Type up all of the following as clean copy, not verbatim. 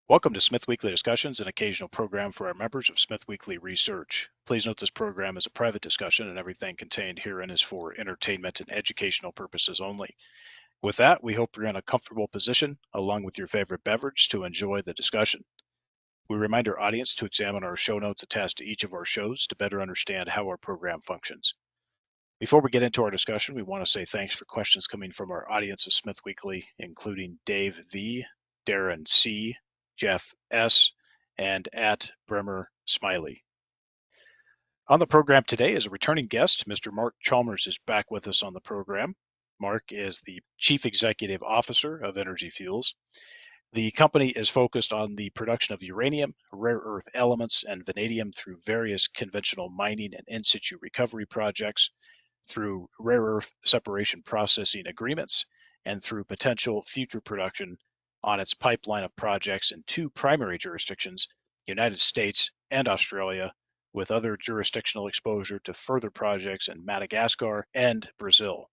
Welcome to SmithWeekly Discussions, an occasional program for our members of SmithWeekly Research. Please note this program is a private discussion and everything contained herein is for entertainment and educational purposes only. With that, we hope you're in a comfortable position, along with your favorite beverage, to enjoy the discussion. We remind our audience to examine our show notes attached to each of our shows to better understand how our program functions. Before we get into our discussion, we want to say thanks for questions coming from our audience of SmithWeekly, including Dave V, Darren C, Jeff S, and at Bremer Smiley. On the program today is a returning guest. Mr. Mark Chalmers is back with us on the program. Mark is the Chief Executive Officer of Energy Fuels. The company is focused on the production of uranium, rare earth elements, and vanadium through various conventional mining and in-situ recovery projects, through rare earth separation processing agreements, and through potential future production on its pipeline of projects in two primary jurisdictions, United States and Australia, with other jurisdictional exposure to further projects in Madagascar and Brazil.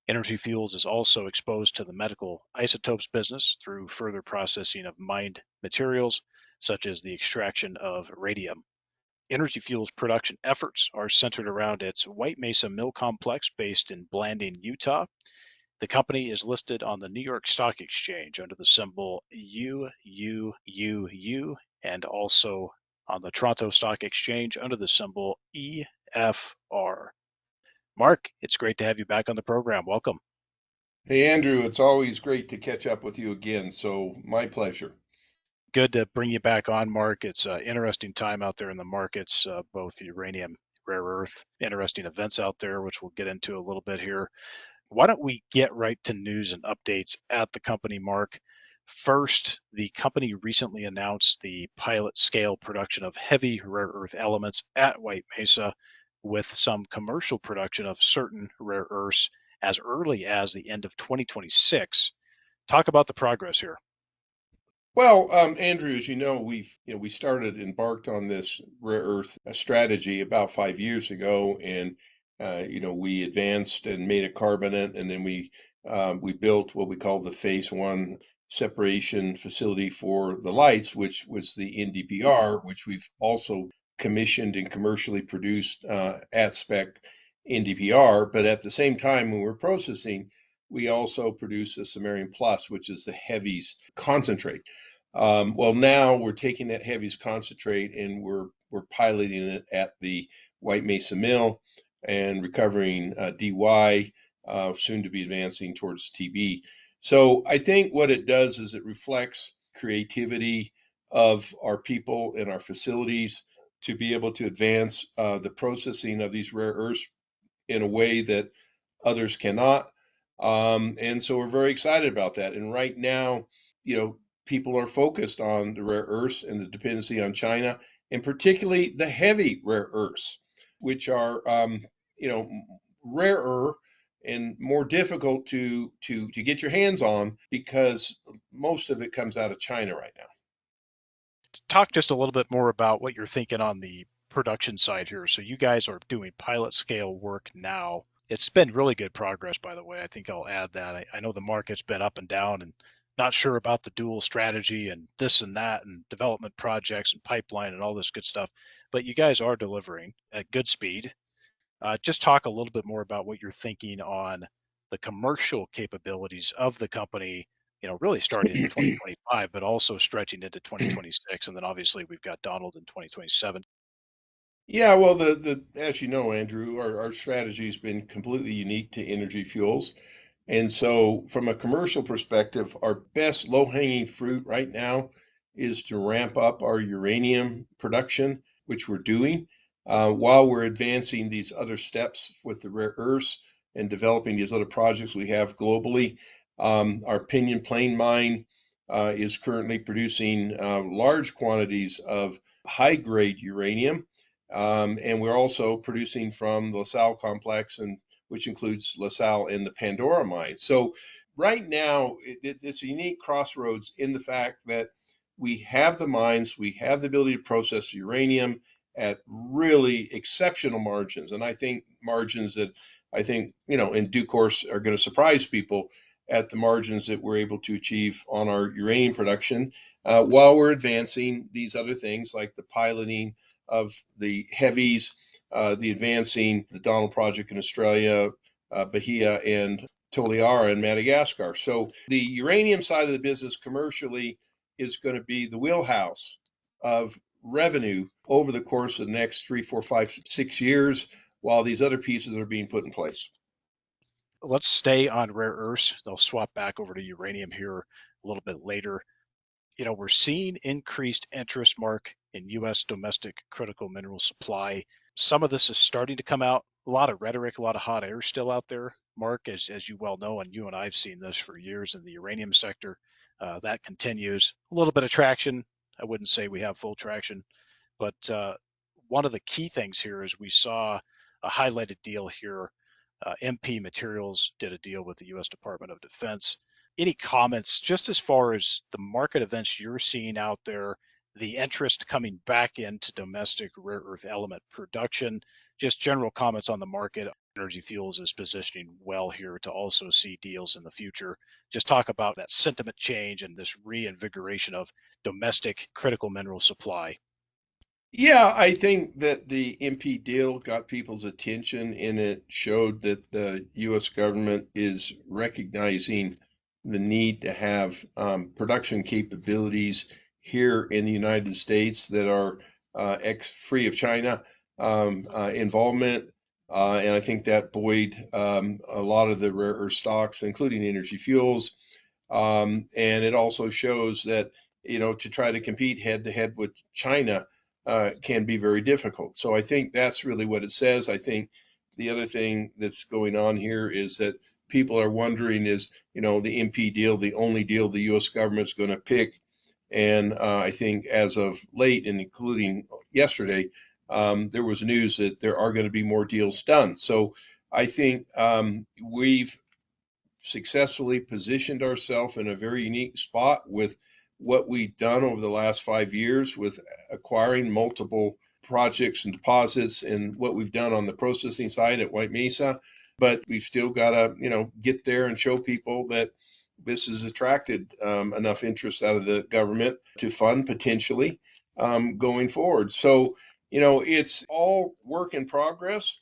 Energy Fuels is also exposed to the medical isotopes business through further processing of mined materials, such as the extraction of radium. Energy Fuels production efforts are centered around its White Mesa Mill complex based in Blanding, Utah. The company is listed on the New York Stock Exchange under the symbol UUUU and also on the Toronto Stock Exchange under the symbol EFR. Mark, it's great to have you back on the program. Welcome. Hey, Andrew, it's always great to catch up with you again, so my pleasure. Good to bring you back on, Mark. It's an interesting time out there in the markets, both uranium, rare earth, interesting events out there, which we'll get into a little bit here. Why don't we get right to news and updates at the company, Mark? First, the company recently announced the pilot scale production of heavy rare earth elements at White Mesa, with some commercial production of certain rare earths as early as the end of 2026. Talk about the progress here. Well, Andrew, as you know, we started embarked on this rare earth strategy about 5 years ago, and we advanced and made a carbonate, and then we built what we call the phase one separation facility for the lights, which was the NdPr, which we've also commissioned and commercially produced at spec NdPr. But at the same time, when we're processing, we also produce a samarium plus, which is the heavies concentrate. Well, now we're taking that heavies concentrate and we're piloting it at the White Mesa Mill and recovering DY, soon to be advancing towards TB. So I think what it does is it reflects creativity of our people and our facilities to be able to advance the processing of these rare earths in a way that others cannot. And so we're very excited about that. And right now, people are focused on the rare earths and the dependency on China, and particularly the heavy rare earths, which are, rarer and more difficult to get your hands on because most of it comes out of China right now. Talk just a little bit more about what you're thinking on the production side here. So you guys are doing pilot scale work now. It's been really good progress, by the way. I think I'll add that. I know the market's been up and down and not sure about the dual strategy and this and that and development projects and pipeline and all this good stuff, but you guys are delivering at good speed. Just talk a little bit more about what you're thinking on the commercial capabilities of the company, really starting in 2025, but also stretching into 2026. And then obviously we've got Donald in 2027. Yeah, well, the as you know, Andrew, our strategy has been completely unique to Energy Fuels. And so, from a commercial perspective, our best low-hanging fruit right now is to ramp up our uranium production, which we're doing, while we're advancing these other steps with the rare earths and developing these other projects we have globally. Our Pinyon Plain mine is currently producing large quantities of high-grade uranium, and we're also producing from the LaSalle complex, and which includes LaSalle and the Pandora mine. So right now, it's a unique crossroads in the fact that we have the mines, we have the ability to process uranium at really exceptional margins, and I think margins that I think in due course are going to surprise people. at the margins that we're able to achieve on our uranium production, while we're advancing these other things like the piloting of the heavies, the advancing the Donald Project in Australia, Bahia and Toliara in Madagascar. So the uranium side of the business commercially is going to be the wheelhouse of revenue over the course of the next 3, 4, 5, 6 years, while these other pieces are being put in place. Let's stay on rare earths. They'll swap back over to uranium here a little bit later. We're seeing increased interest, Mark, in U.S. domestic critical mineral supply. Some of this is starting to come out. A lot of rhetoric, a lot of hot air still out there, Mark, as you well know, and you and I have seen this for years in the uranium sector. That continues. A little bit of traction. I wouldn't say we have full traction, but one of the key things here is we saw a highlighted deal here. MP Materials did a deal with the U.S. Department of Defense. Any comments just as far as the market events you're seeing out there, the interest coming back into domestic rare earth element production, just general comments on the market? Energy Fuels is positioning well here to also see deals in the future. Just talk about that sentiment change and this reinvigoration of domestic critical mineral supply. Yeah, I think that the MP deal got people's attention and it showed that the U.S. government is recognizing the need to have production capabilities here in the United States that are free of China involvement. And I think that buoyed a lot of the rare earth stocks, including Energy Fuels. And it also shows that, to try to compete head to head with China can be very difficult. So I think that's really what it says. I think the other thing that's going on here is that people are wondering, is the MP deal the only deal the U.S. government's going to pick? And I think as of late, and including yesterday, there was news that there are going to be more deals done. So I think we've successfully positioned ourselves in a very unique spot with what we've done over the last 5 years with acquiring multiple projects and deposits and what we've done on the processing side at White Mesa. But we've still got to, get there and show people that this has attracted enough interest out of the government to fund potentially going forward. So, it's all work in progress.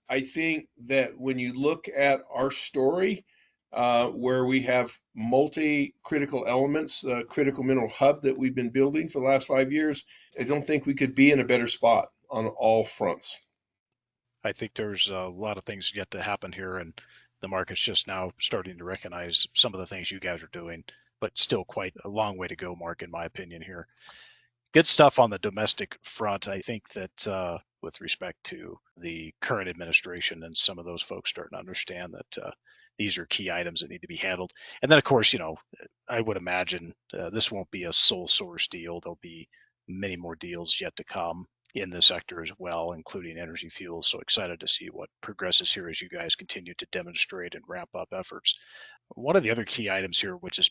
I think that when you look at our story, where we have multi-critical elements, critical mineral hub that we've been building for the last 5 years, I don't think we could be in a better spot on all fronts. I think there's a lot of things yet to happen here, and the market's just now starting to recognize some of the things you guys are doing, but still quite a long way to go, Mark, in my opinion here. Good stuff on the domestic front. I think that with respect to the current administration and some of those folks starting to understand that these are key items that need to be handled. And then, of course, I would imagine this won't be a sole source deal. There'll be many more deals yet to come in the sector as well, including Energy Fuels. So excited to see what progresses here as you guys continue to demonstrate and ramp up efforts. One of the other key items here, which is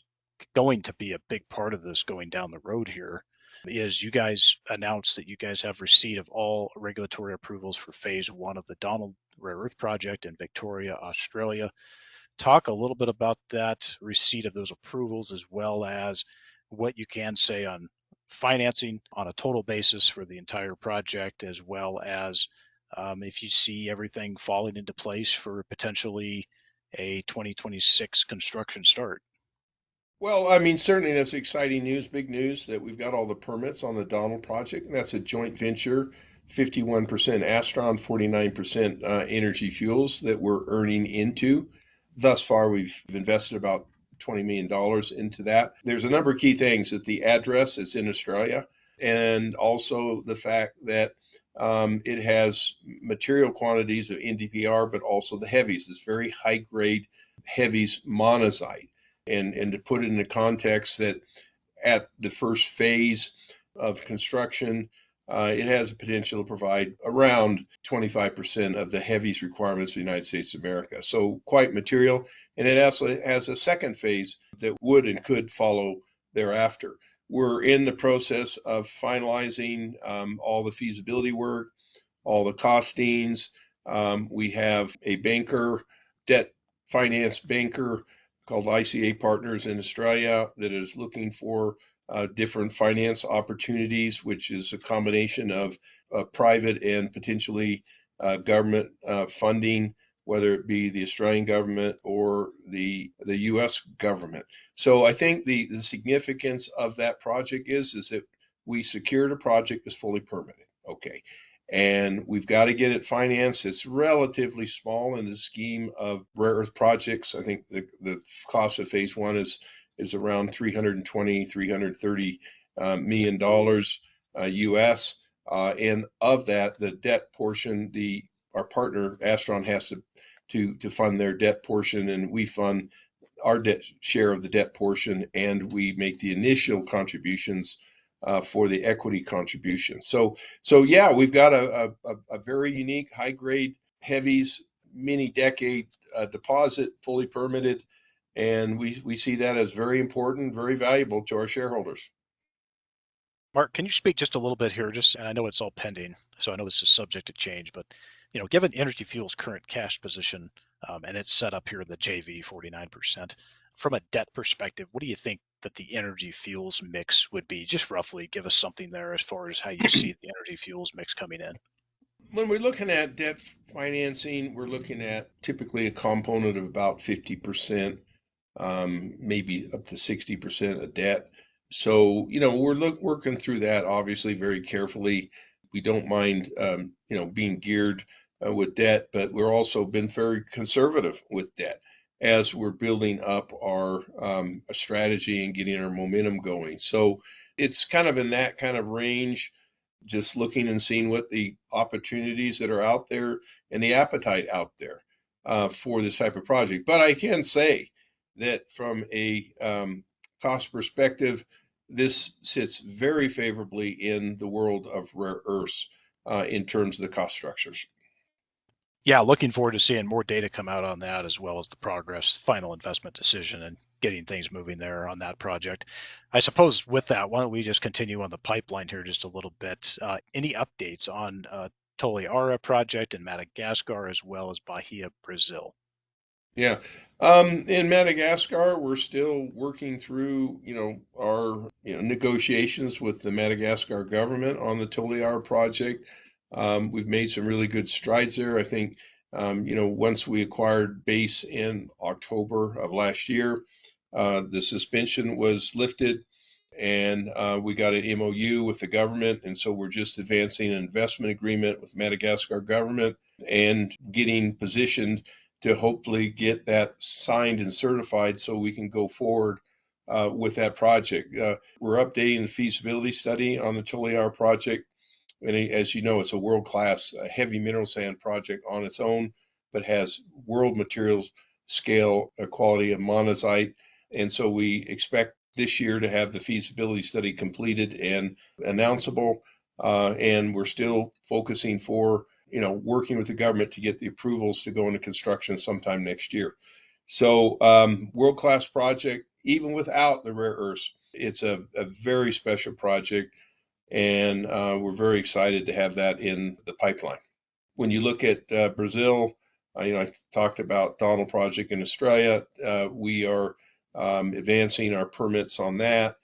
going to be a big part of this going down the road here, is you guys announced that you guys have receipt of all regulatory approvals for phase one of the Donald Rare Earth Project in Victoria, Australia. Talk a little bit about that receipt of those approvals, as well as what you can say on financing on a total basis for the entire project, as well as if you see everything falling into place for potentially a 2026 construction start. Well, I mean, certainly that's exciting news, big news that we've got all the permits on the Donald project. And that's a joint venture, 51% Astron, 49% Energy Fuels that we're earning into. Thus far, we've invested about $20 million into that. There's a number of key things that the address is in Australia, and also the fact that it has material quantities of NdPr, but also the heavies, this very high grade heavies monazite. And to put it in the context that at the first phase of construction, it has the potential to provide around 25% of the heavies requirements of the United States of America. So quite material. And it also has a second phase that would and could follow thereafter. We're in the process of finalizing all the feasibility work, all the costings. We have a banker, debt finance banker, called ICA Partners in Australia that is looking for different finance opportunities, which is a combination of private and potentially government funding, whether it be the Australian government or the U.S. government. So I think the significance of that project is that we secured a project that's fully permitted. Okay. And we've got to get it financed. It's relatively small in the scheme of rare earth projects. I think the cost of phase one is around 320, $330 million US. And of that, the debt portion, our partner Astron has to fund their debt portion, and we fund our debt share of the debt portion, and we make the initial contributions for the equity contribution. So yeah, we've got a very unique high grade heavies mini decade deposit, fully permitted, and we see that as very important, very valuable to our shareholders. Mark, can you speak just a little bit here? And I know it's all pending, so I know this is subject to change, but given Energy Fuels' current cash position and it's set up here in the JV 49%, from a debt perspective, what do you think that the Energy Fuels mix would be? Just roughly give us something there as far as how you see the Energy Fuels mix coming in. When we're looking at debt financing, we're looking at typically a component of about 50%, maybe up to 60% of debt. So, we're working through that obviously very carefully. We don't mind, being geared with debt, but we're also been very conservative with debt as we're building up our strategy and getting our momentum going. So it's kind of in that kind of range, just looking and seeing what the opportunities that are out there and the appetite out there for this type of project. But I can say that from a cost perspective, this sits very favorably in the world of rare earths in terms of the cost structures. Yeah, looking forward to seeing more data come out on that, as well as the progress, final investment decision, and getting things moving there on that project. I suppose with that, why don't we just continue on the pipeline here just a little bit? Any updates on Toliara project in Madagascar as well as Bahia, Brazil? Yeah. In Madagascar, we're still working through, our negotiations with the Madagascar government on the Toliara project. We've made some really good strides there. I think, once we acquired base in October of last year, the suspension was lifted, and we got an MOU with the government, and so we're just advancing an investment agreement with Madagascar government and getting positioned to hopefully get that signed and certified so we can go forward with that project. We're updating the feasibility study on the Toliara project. And as you know, it's a world-class heavy mineral sand project on its own, but has world materials scale quality of monazite. And so we expect this year to have the feasibility study completed and announceable. And we're still focusing for, working with the government to get the approvals to go into construction sometime next year. So world-class project, even without the rare earths. It's a very special project, and we're very excited to have that in the pipeline. When you look at Brazil, I talked about Donald project in Australia. We are advancing our permits on that.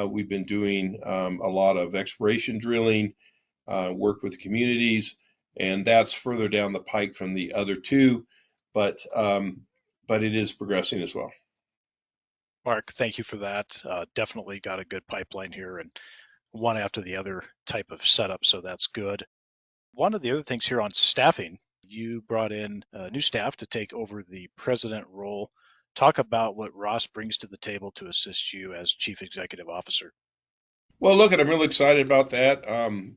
We've been doing a lot of exploration drilling, work with the communities, and that's further down the pike from the other two, but it is progressing as well. Mark, thank you for that. Definitely got a good pipeline here and one after the other type of setup, so that's good. One of the other things here on staffing, you brought in new staff to take over the president role. Talk about what Ross brings to the table to assist you as chief executive officer. Well, look, I'm really excited about that.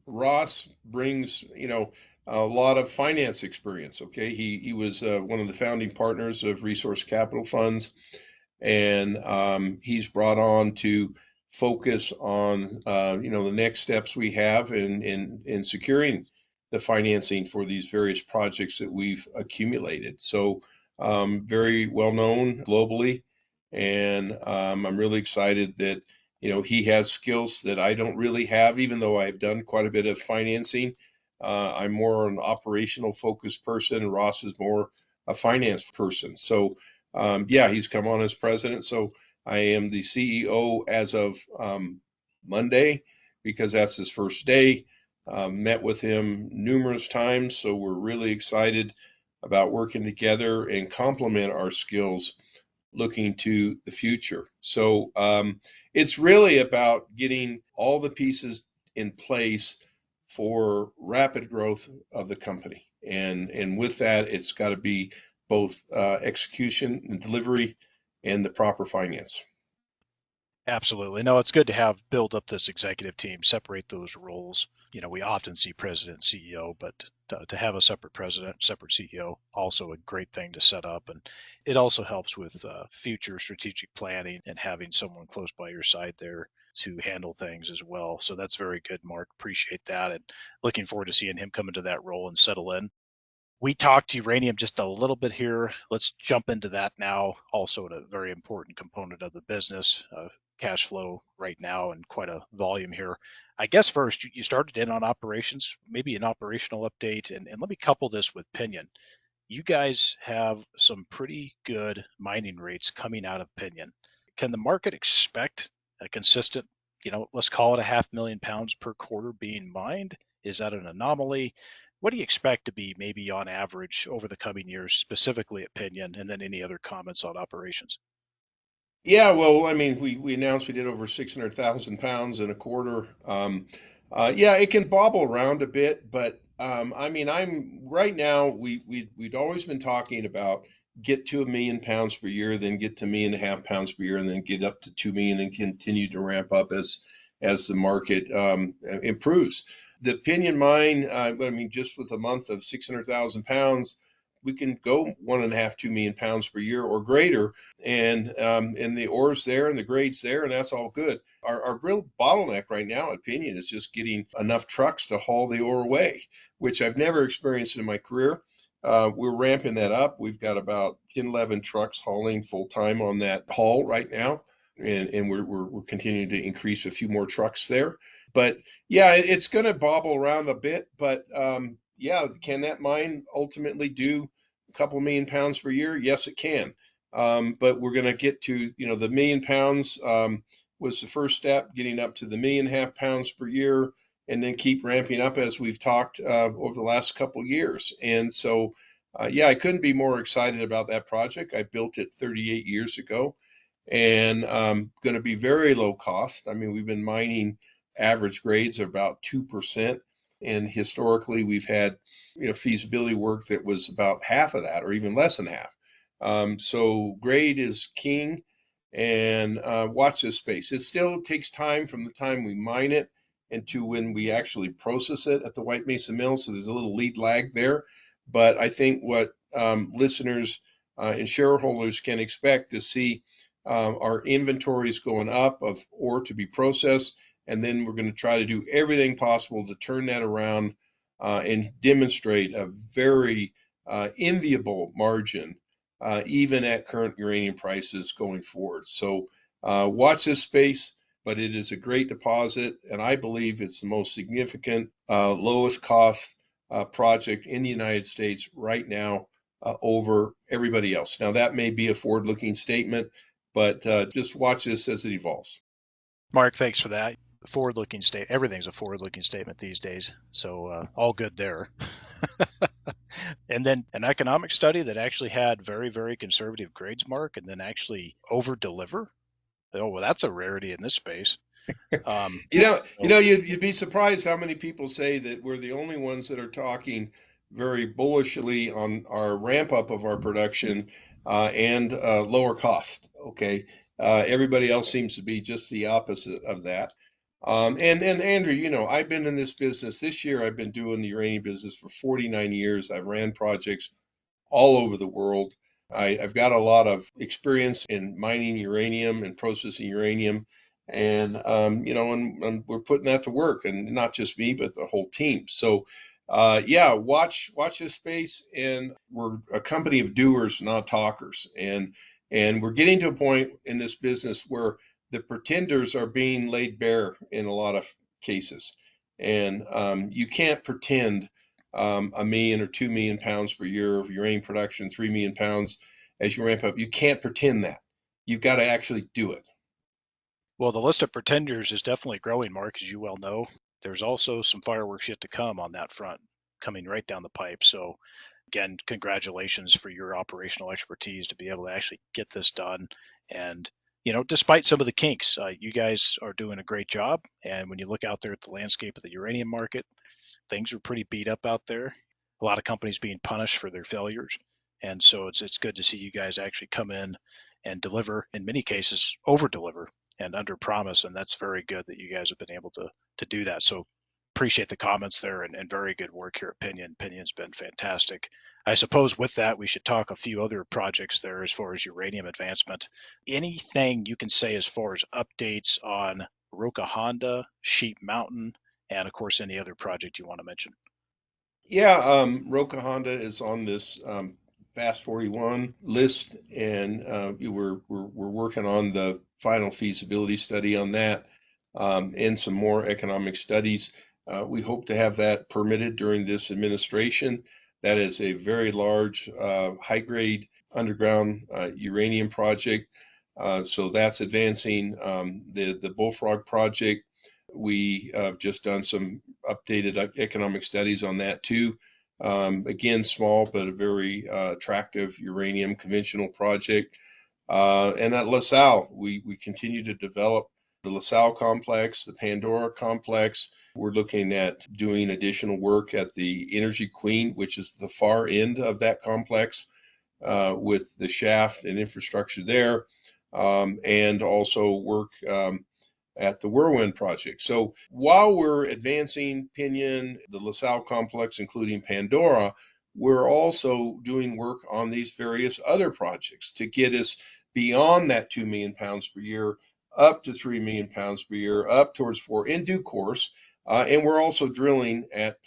Ross brings, a lot of finance experience. Okay, he was one of the founding partners of Resource Capital Funds, and he's brought on to focus on, the next steps we have in securing the financing for these various projects that we've accumulated. So, very well known globally, and I'm really excited that he has skills that I don't really have, even though I've done quite a bit of financing. I'm more an operational focused person. Ross is more a finance person. So yeah, he's come on as president. So I am the CEO as of Monday because that's his first day. Met with him numerous times, so we're really excited about working together and complement our skills looking to the future. So it's really about getting all the pieces in place for rapid growth of the company. And with that, it's got to be both execution and delivery and the proper finance. Absolutely. No, it's good to have build up this executive team, separate those roles. We often see president and CEO, but to have a separate president, separate CEO, also a great thing to set up. And it also helps with future strategic planning and having someone close by your side there to handle things as well. So that's very good, Mark. Appreciate that. And looking forward to seeing him come into that role and settle in. We talked uranium just a little bit here. Let's jump into that now. Also, a very important component of the business, cash flow right now, and quite a volume here. I guess first, you started in on operations, maybe an operational update, and let me couple this with Pinyon. You guys have some pretty good mining rates coming out of Pinyon. Can the market expect a consistent, let's call it 500,000 pounds per quarter being mined? Is that an anomaly? What do you expect to be maybe on average over the coming years, specifically at Pinyon, and then any other comments on operations? Yeah, well, I mean, we announced we did over 600,000 pounds in a quarter. Yeah, it can bobble around a bit, but I mean, I'm right now. We'd always been talking about get to 1 million pounds per year, then get to 1.5 million pounds per year, and then get up to 2 million, and continue to ramp up as the market improves. The Pinyon mine, I mean, just with a month of 600,000 pounds, we can go 1.5, 2 million pounds per year or greater, and the ore's there and the grade's there, and that's all good. Our real bottleneck right now at Pinyon is just getting enough trucks to haul the ore away, which I've never experienced in my career. We're ramping that up. We've got about 10, 11 trucks hauling full time on that haul right now, and we're continuing to increase a few more trucks there. But yeah, it's going to bobble around a bit, but yeah, can that mine ultimately do a couple million pounds per year? Yes, it can. But we're going to get to, the 1 million pounds was the first step, getting up to the 1.5 million pounds per year, and then keep ramping up as we've talked over the last couple years. And so, yeah, I couldn't be more excited about that project. I built it 38 years ago, and going to be very low cost. I mean, we've been mining average grades of about 2%. And historically, we've had feasibility work that was about half of that, or even less than half. So grade is king, and watch this space. It still takes time from the time we mine it and to when we actually process it at the White Mesa Mill. So there's a little lead lag there. But I think what listeners and shareholders can expect to see our inventories going up of ore to be processed, and then we're going to try to do everything possible to turn that around and demonstrate a very enviable margin, even at current uranium prices going forward. So watch this space, but it is a great deposit, and I believe it's the most significant, lowest cost project in the United States right now over everybody else. Now, that may be a forward-looking statement, but just watch this as it evolves. Mark, thanks for that. Forward-looking state. Everything's a forward-looking statement these days, so all good there. And then an economic study that actually had very, very conservative grades, Mark, and then actually over deliver. Oh, well, that's a rarity in this space. You'd be surprised how many people say that we're the only ones that are talking very bullishly on our ramp up of our production and lower cost. Okay, everybody else seems to be just the opposite of that. And Andrew, I've been in this business. This year, I've been doing the uranium business for 49 years. I've ran projects all over the world. I've got a lot of experience in mining uranium and processing uranium, and and we're putting that to work, and not just me, but the whole team. So, yeah, watch this space, and we're a company of doers, not talkers, and we're getting to a point in this business where the pretenders are being laid bare in a lot of cases, and you can't pretend 1 million or 2 million pounds per year of uranium production, 3 million pounds, as you ramp up. You can't pretend that. You've got to actually do it. Well, the list of pretenders is definitely growing, Mark, as you well know. There's also some fireworks yet to come on that front, coming right down the pipe. So, again, congratulations for your operational expertise to be able to actually get this done. And, despite some of the kinks, you guys are doing a great job. And when you look out there at the landscape of the uranium market, things are pretty beat up out there. A lot of companies being punished for their failures. And so it's good to see you guys actually come in and deliver, in many cases, over deliver and under promise. And that's very good that you guys have been able to do that. So appreciate the comments there and very good work here at Pinyon. Pinyon's been fantastic. I suppose with that, we should talk a few other projects there as far as uranium advancement. Anything you can say as far as updates on Roca Honda, Sheep Mountain, and of course, any other project you want to mention? Yeah, Roca Honda is on this Fast 41 list, and we're working on the final feasibility study on that, and some more economic studies. We hope to have that permitted during this administration. That is a very large, high-grade underground uranium project. So that's advancing. The Bullfrog project, we have just done some updated economic studies on that too. Again, small but a very attractive uranium conventional project. And at LaSalle, we continue to develop the LaSalle complex, the Pandora complex. We're looking at doing additional work at the Energy Queen, which is the far end of that complex, with the shaft and infrastructure there, and also work at the Whirlwind project. So while we're advancing Pinyon, the LaSalle complex, including Pandora, we're also doing work on these various other projects to get us beyond that 2 million pounds per year, up to 3 million pounds per year, up towards 4 in due course. And we're also drilling at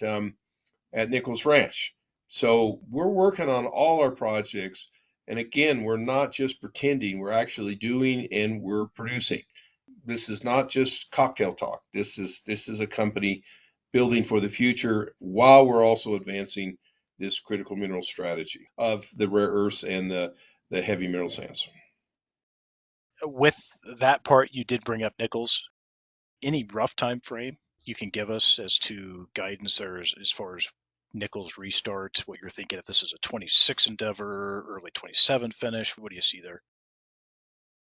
Nichols Ranch. So we're working on all our projects. And again, we're not just pretending, we're actually doing and we're producing. This is not just cocktail talk. This is a company building for the future while we're also advancing this critical mineral strategy of the rare earths and the heavy mineral sands. With that part, you did bring up Nichols. Any rough time frame you can give us as to guidance there as far as Nichols restart, what you're thinking if this is a 26 endeavor, early 27 finish? What do you see there?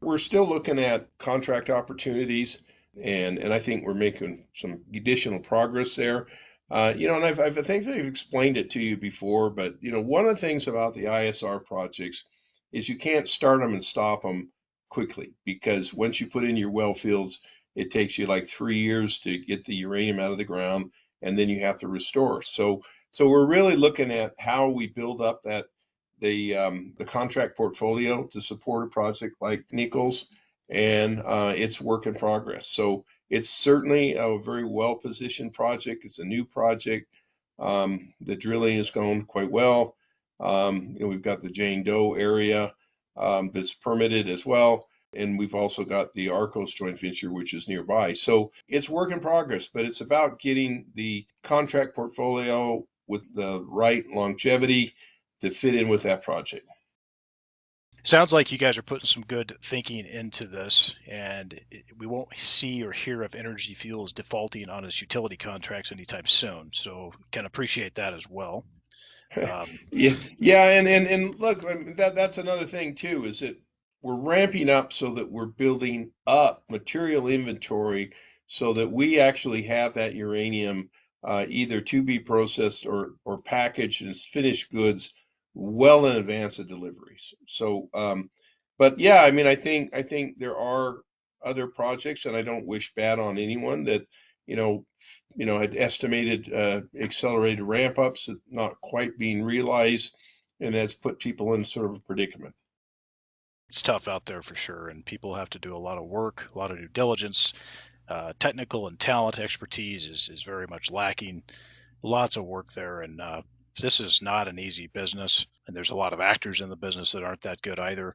We're still looking at contract opportunities, and I think we're making some additional progress there. And I think I've explained it to you before, but one of the things about the ISR projects is you can't start them and stop them quickly, because once you put in your well fields, it takes you like 3 years to get the uranium out of the ground, and then you have to restore. So we're really looking at how we build up the contract portfolio to support a project like Nichols, and it's work in progress. So it's certainly a very well positioned project. It's a new project. The drilling is going quite well. We've got the Jane Doe area that's permitted as well. And we've also got the Arcos joint venture, which is nearby. So it's work in progress, but it's about getting the contract portfolio with the right longevity to fit in with that project. Sounds like you guys are putting some good thinking into this, and we won't see or hear of Energy Fuels defaulting on its utility contracts anytime soon. So can appreciate that as well. Yeah, and look, I mean, that's another thing too, is that we're ramping up so that we're building up material inventory so that we actually have that uranium either to be processed or packaged as finished goods well in advance of deliveries. So, but yeah, I mean, I think there are other projects, and I don't wish bad on anyone that you know had estimated accelerated ramp ups that not quite being realized, and that's put people in sort of a predicament. It's tough out there for sure, and people have to do a lot of work, a lot of due diligence. Technical and talent expertise is very much lacking. Lots of work there, and this is not an easy business. And there's a lot of actors in the business that aren't that good either.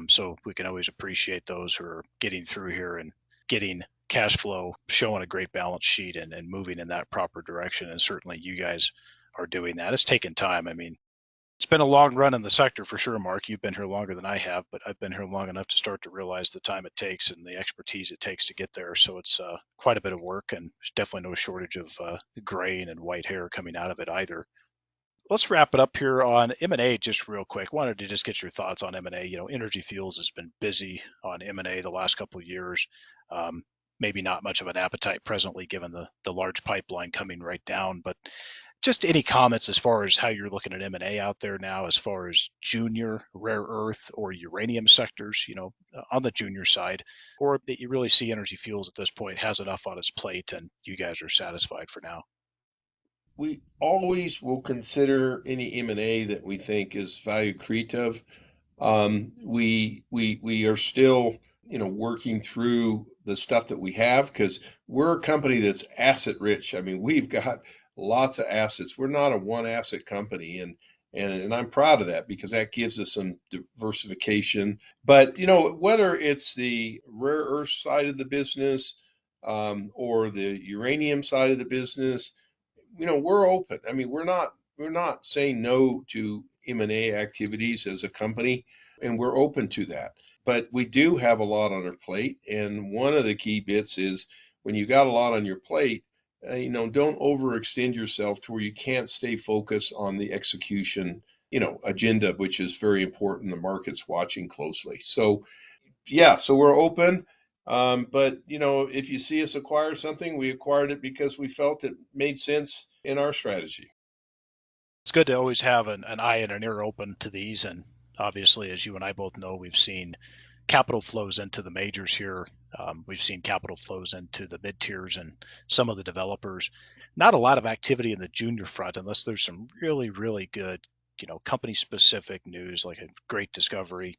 So we can always appreciate those who are getting through here and getting cash flow, showing a great balance sheet, and moving in that proper direction. And certainly you guys are doing that. It's taken time. I mean, It's been a long run in the sector for sure, Mark. You've been here longer than I have, but I've been here long enough to start to realize the time it takes and the expertise it takes to get there. So it's quite a bit of work, and there's definitely no shortage of graying and white hair coming out of it either. Let's wrap it up here on M&A just real quick. Wanted to just get your thoughts on M&A. Energy Fuels has been busy on M&A the last couple of years. Um, Maybe not much of an appetite presently given the large pipeline coming right down, but just any comments as far as how you're looking at M&A out there now, as far as junior rare earth or uranium sectors, on the junior side, or that you really see Energy Fuels at this point has enough on its plate and you guys are satisfied for now. We always will consider any M&A that we think is value creative. We are still, working through the stuff that we have because we're a company that's asset rich. I mean, we've got lots of assets. We're not a one asset company, and I'm proud of that because that gives us some diversification. But whether it's the rare earth side of the business or the uranium side of the business, we're open. I mean, we're not saying no to M&A activities as a company, and we're open to that. But we do have a lot on our plate, and one of the key bits is when you got a lot on your plate, don't overextend yourself to where you can't stay focused on the execution, agenda, which is very important. The market's watching closely. So yeah, so we're open. But if you see us acquire something, we acquired it because we felt it made sense in our strategy. It's good to always have an eye and an ear open to these. And obviously, as you and I both know, we've seen capital flows into the majors here. We've seen capital flows into the mid tiers and some of the developers. Not a lot of activity in the junior front unless there's some really, really good, company specific news like a great discovery,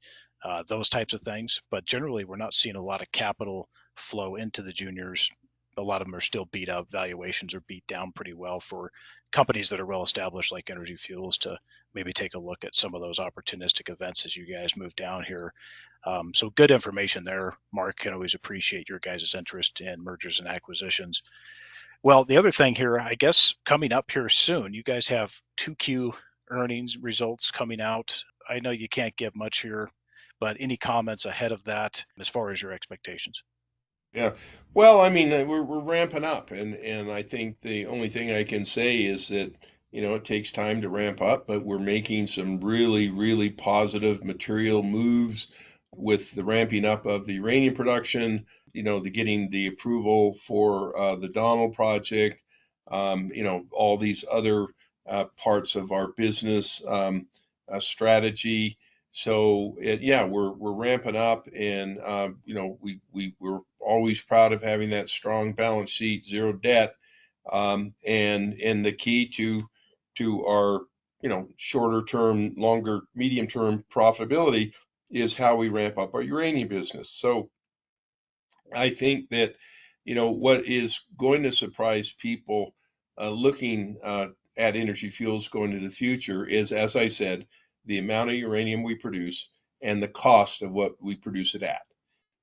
those types of things. But generally, we're not seeing a lot of capital flow into the juniors. A lot of them are still beat up. Valuations are beat down pretty well for companies that are well established like Energy Fuels to maybe take a look at some of those opportunistic events as you guys move down here. So good information there. Mark, can always appreciate your guys' interest in mergers and acquisitions. Well, the other thing here, I guess coming up here soon, you guys have 2Q earnings results coming out. I know you can't give much here, but any comments ahead of that as far as your expectations? Yeah. Well, I mean, we're ramping up, and I think the only thing I can say is that it takes time to ramp up, but we're making some really, really positive material moves with the ramping up of the uranium production. The getting the approval for the Donald project. All these other parts of our business strategy. So yeah, we're ramping up, and we're always proud of having that strong balance sheet, zero debt, and the key to our shorter term, longer, medium term profitability is how we ramp up our uranium business. So I think that what is going to surprise people looking at Energy Fuels going into the future is, as I said, the amount of uranium we produce and the cost of what we produce it at.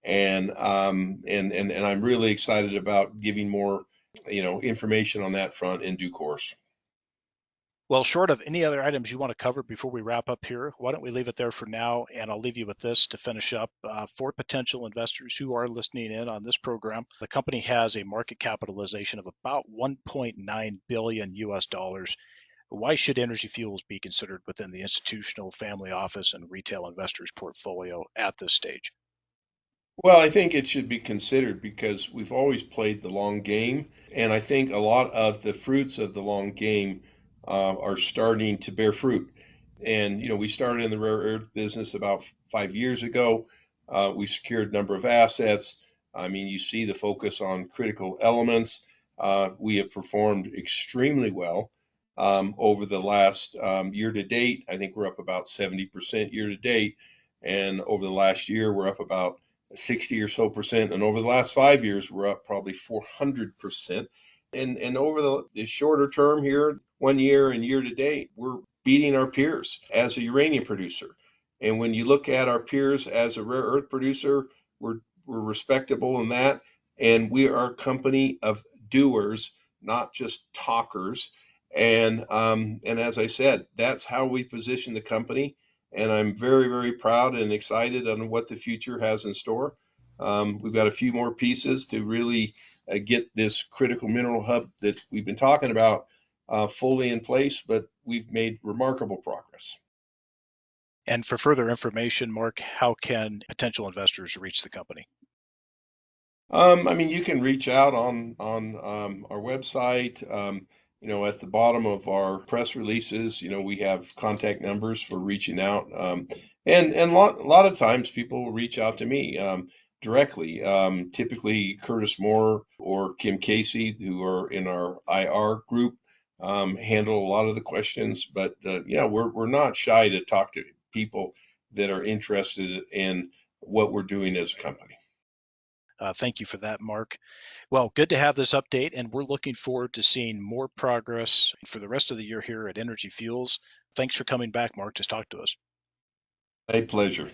And I'm really excited about giving more information on that front in due course. Well, short of any other items you want to cover before we wrap up here, why don't we leave it there for now? And I'll leave you with this to finish up. For potential investors who are listening in on this program, the company has a market capitalization of about 1.9 billion US dollars. Why should Energy Fuels be considered within the institutional, family office, and retail investors portfolio at this stage? Well, I think it should be considered because we've always played the long game, and I think a lot of the fruits of the long game are starting to bear fruit. And we started in the rare earth business about 5 years ago. We secured a number of assets. I mean, you see the focus on critical elements. We have performed extremely well over the last year to date. I think we're up about 70% year to date, and over the last year, we're up about 60 or so percent. And over the last 5 years, we're up probably 400%. And over the shorter term here, 1 year and year to date, we're beating our peers as a uranium producer. And when you look at our peers as a rare earth producer, we're respectable in that. And we are a company of doers, not just talkers. And as I said, that's how we position the company. And I'm very, very proud and excited on what the future has in store. We've got a few more pieces to really get this critical mineral hub that we've been talking about fully in place, but we've made remarkable progress. And for further information, Mark, how can potential investors reach the company? I mean, you can reach out on our website. At the bottom of our press releases, we have contact numbers for reaching out. And a lot of times people will reach out to me directly. Typically, Curtis Moore or Kim Casey, who are in our IR group, handle a lot of the questions. But yeah, we're not shy to talk to people that are interested in what we're doing as a company. Thank you for that, Mark. Well, good to have this update, and we're looking forward to seeing more progress for the rest of the year here at Energy Fuels. Thanks for coming back, Mark, to talk to us. A pleasure.